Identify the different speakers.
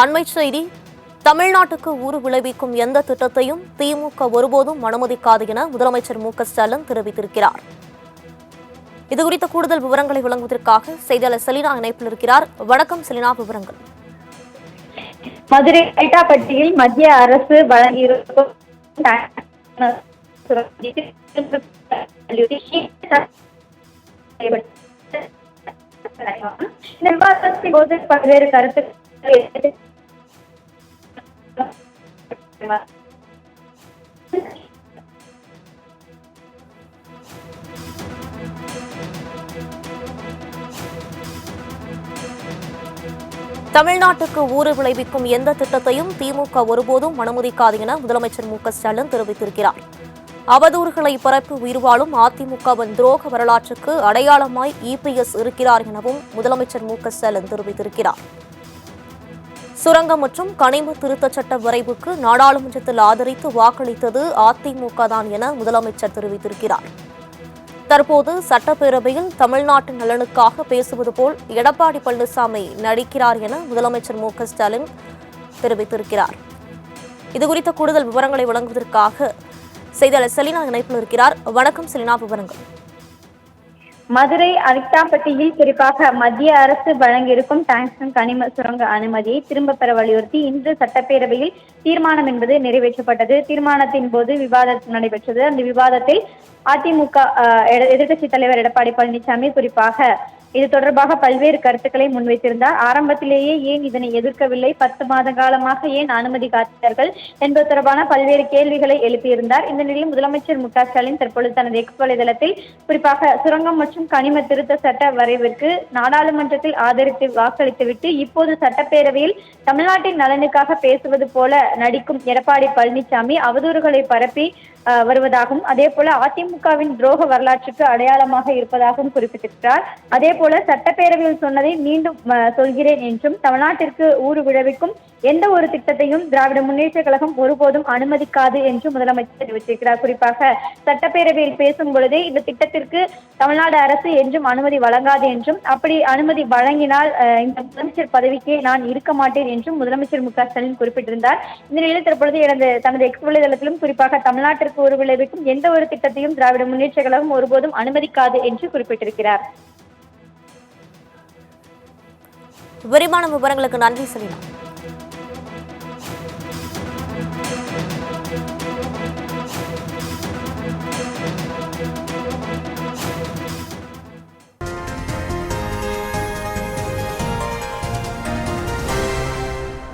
Speaker 1: அண்மை செய்தி. தமிழ்நாட்டுக்கு ஊறு விளைவிக்கும் எந்த திட்டத்தையும் திமுக ஒருபோதும் அனுமதிக்காது என முதலமைச்சர் மு.க.ஸ்டாலின் தெரிவித்திருக்கிறார். இதுகுறித்த கூடுதல் விவரங்களை வழங்குவதற்காக செய்தியாளர் செலினா இணைப்பில் இருக்கிறார். வணக்கம் செலினா, விவரங்கள்.
Speaker 2: மதுரை கைட்டாப்பட்டியில் மத்திய அரசு வழங்கியிருக்கும் நிர்வாகத்தின் போது பல்வேறு கருத்துக்கள்
Speaker 1: தமிழ்நாட்டுக்கு ஊறு விளைவிக்கும் எந்த திட்டத்தையும் திமுக ஒருபோதும் அனுமதிக்காது என முதலமைச்சர் மு.க.ஸ்டாலின் தெரிவித்திருக்கிறார். அவதூறுகளை பரப்பி உயிர் வாழும் அதிமுகவின் துரோக வரலாற்றுக்கு அடையாளமாய் இபிஎஸ் இருக்கிறார் எனவும் முதலமைச்சர் மு.க.ஸ்டாலின் தெரிவித்திருக்கிறார். சுரங்கம் மற்றும் கனிம திருத்தச் சட்ட வரைவுக்கு நாடாளுமன்றத்தில் ஆதரித்து வாக்களித்தது அதிமுக தான் என முதலமைச்சர் தெரிவித்திருக்கிறார். தற்போது சட்டப்பேரவையில் தமிழ்நாட்டின் நலனுக்காக பேசுவது போல் எடப்பாடி பழனிசாமி நடிக்கிறார் என முதலமைச்சர் மு.க.ஸ்டாலின் தெரிவித்திருக்கிறார். இதுகுறித்த கூடுதல் விவரங்களை வழங்குவதற்காக செய்தியாளர் செலினா இணைப்பில் இருக்கிறார். வணக்கம் செலினா, விவரங்கள்.
Speaker 2: மதுரை அரிட்டாப்பட்டியில் குறிப்பாக மத்திய அரசு வழங்கியிருக்கும் டாங்ஸ்டன் கனிம சுரங்க அனுமதியை திரும்ப பெற வலியுறுத்தி இன்று சட்டப்பேரவையில் தீர்மானம் என்பது நிறைவேற்றப்பட்டது. தீர்மானத்தின் போது விவாதம் நடைபெற்றது. அந்த விவாதத்தில் அதிமுக எதிர்க்கட்சித் தலைவர் எடப்பாடி பழனிசாமி குறிப்பாக இது தொடர்பாக பல்வேறு கருத்துக்களை முன்வைத்திருந்தார். ஆரம்பத்திலேயே ஏன் இதனை எதிர்க்கவில்லை, 10 மாத காலமாக ஏன் அனுமதி காத்தார்கள் என்பது தொடர்பான பல்வேறு கேள்விகளை எழுப்பியிருந்தார். இந்த நிலையில் முதலமைச்சர் மு.க.ஸ்டாலின் தற்பொழுது தனது எக்ஸ் வலைதளத்தில் குறிப்பாக சுரங்கம் மற்றும் கனிம திருத்த சட்ட வரைவிற்கு நாடாளுமன்றத்தில் ஆதரித்து வாக்களித்துவிட்டு இப்போது சட்டப்பேரவையில் தமிழ்நாட்டின் நலனுக்காக பேசுவது போல நடிக்கும் எடப்பாடி பழனிசாமி அவதூறுகளை பரப்பி வருவதாகவும் அதே போல அதிமுகவின் துரோக வரலாற்றுக்கு அடையாளமாக இருப்பதாகவும் குறிப்பிட்டிருக்கிறார். அதே போல சட்டப்பேரவையில் சொன்னதை மீண்டும் சொல்கிறேன் என்றும் தமிழ்நாட்டிற்கு ஊறு விளைவிக்கும் எந்த ஒரு திட்டத்தையும் திராவிட முன்னேற்ற கழகம் ஒருபோதும் அனுமதிக்காது என்றும் முதலமைச்சர் தெரிவித்திருக்கிறார். குறிப்பாக சட்டப்பேரவையில் பேசும் பொழுதே இந்த திட்டத்திற்கு தமிழ்நாடு அரசு என்றும் அனுமதி வழங்காது என்றும் அப்படி அனுமதி வழங்கினால் இந்த முதலமைச்சர் பதவிக்கே நான் இருக்க மாட்டேன் என்றும் முதலமைச்சர் மு.க.ஸ்டாலின் குறிப்பிட்டிருந்தார். இந்த நிலையில் தற்பொழுது தனது எக்ஸ் வலைதளத்திலும் குறிப்பாக தமிழ்நாட்டிற்கு ஊறு விளைவிக்கும் எந்த ஒரு திட்டத்தையும் திராவிட முன்னேற்ற கழகம் ஒருபோதும் அனுமதிக்காது என்று குறிப்பிட்டிருக்கிறார்.
Speaker 1: விரிவான விவரங்களுக்கு நன்றி செலினா.